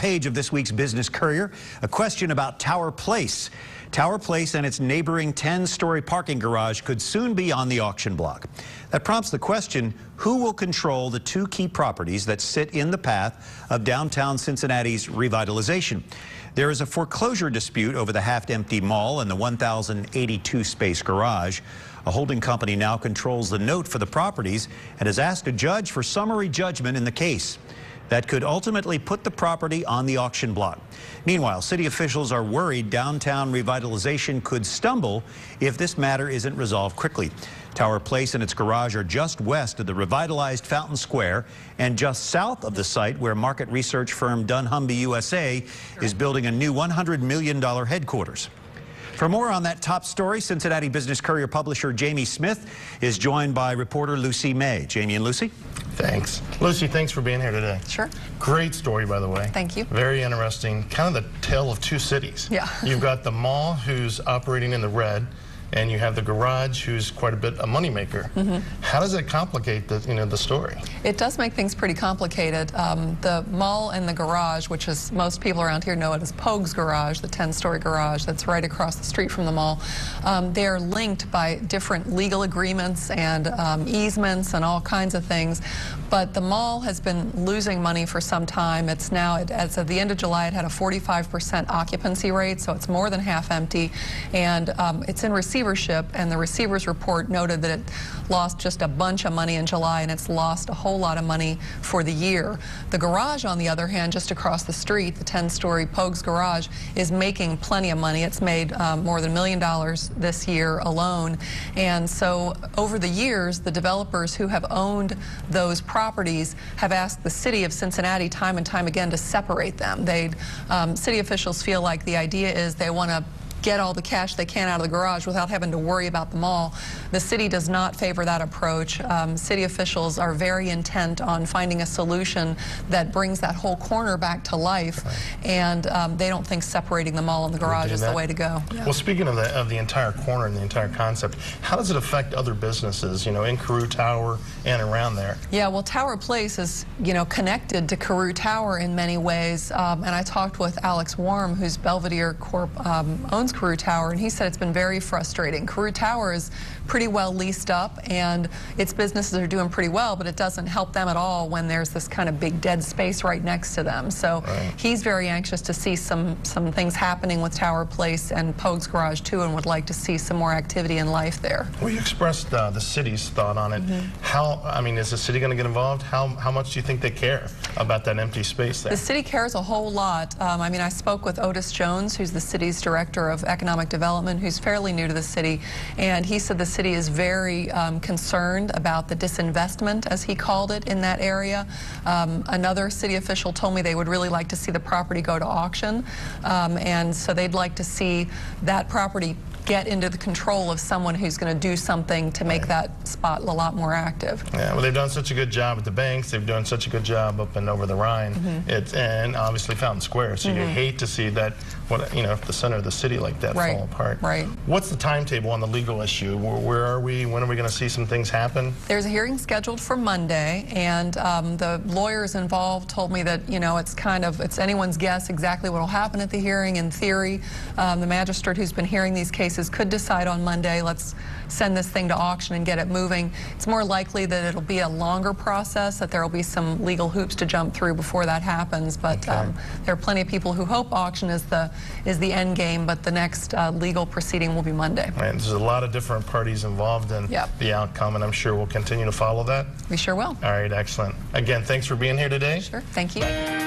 page of this week's Business Courier, a question about Tower Place. Tower Place and its neighboring 10-story parking garage could soon be on the auction block. That prompts the question, who will control the two key properties that sit in the path of downtown Cincinnati's revitalization? There is a foreclosure dispute over the half-empty mall and the 1,082-space garage. A holding company now controls the note for the properties and has asked a judge for summary judgment in the case. That could ultimately put the property on the auction block. Meanwhile, city officials are worried downtown revitalization could stumble if this matter isn't resolved quickly. Tower Place and its garage are just west of the revitalized Fountain Square and just south of the site where market research firm dunnhumby USA is building a new $100 million headquarters. For more on that top story, Cincinnati Business Courier publisher Jamie Smith is joined by reporter Lucy May. Jamie and Lucy. Thanks. Lucy, thanks for being here today. Sure. Great story, by the way. Thank you. Very interesting. Kind of the tale of two cities. Yeah. You've got the mall, who's operating in the red, and you have the garage, who's quite a bit a moneymaker. How does it complicate the story? It does make things pretty complicated. The mall and the garage, which is most people around here know it as Pogue's Garage, the 10-story garage that's right across the street from the mall. They're linked by different legal agreements and easements and all kinds of things. But the mall has been losing money for some time. It's now, as of the end of July, it had a 45% occupancy rate, so it's more than half empty, and it's in receivership, and the receiver's report noted that it lost just a bunch of money in July, and it's lost a whole lot of money for the year. The garage, on the other hand, just across the street, the 10-story Pogue's Garage, is making plenty of money. It's made more than $1 million this year alone, and so over the years, the developers who have owned those properties have asked the city of Cincinnati time and time again to separate them. City officials feel like the idea is they want to get all the cash they can out of the garage without having to worry about the mall. The city does not favor that approach. City officials are very intent on finding a solution that brings that whole corner back to life, and they don't think separating the mall and the garage is the way to go. Yeah. Well, speaking of the entire corner and the entire concept, how does it affect other businesses, in Carew Tower and around there? Yeah, well, Tower Place is, connected to Carew Tower in many ways, and I talked with Alex Warm, who's Belvedere Corp owns Carew Tower, and he said it's been very frustrating. Carew Tower is pretty well leased up, and its businesses are doing pretty well, but it doesn't help them at all when there's this kind of big dead space right next to them. So he's very anxious to see some things happening with Tower Place and Pogue's Garage too, and would like to see some more activity in life there. Well, you expressed the city's thought on it. Is the city going to get involved? How much do you think they care about that empty space there? The city cares a whole lot. I spoke with Otis Jones, who's the city's director of economic development, who's fairly new to the city, and he said the city is very concerned about the disinvestment, as he called it, in that area. Another city official told me they would really like to see the property go to auction, and so they'd like to see that property get into the control of someone who's going to do something to make that spot a lot more active. Yeah, well, they've done such a good job at the banks. They've done such a good job up and over the Rhine. And obviously Fountain Square. So you hate to see that, the center of the city like that fall apart. Right. What's the timetable on the legal issue? Where are we? When are we going to see some things happen? There's a hearing scheduled for Monday, and the lawyers involved told me that, it's anyone's guess exactly what will happen at the hearing. In theory, the magistrate who's been hearing these cases could decide on Monday, let's send this thing to auction and get it moving. It's more likely that it'll be a longer process, that there will be some legal hoops to jump through before that happens, but there are plenty of people who hope auction is the end game, but the next legal proceeding will be Monday. And there's a lot of different parties involved in the outcome, and I'm sure we'll continue to follow that. We sure will. All right, excellent. Again, thanks for being here today. Sure, thank you.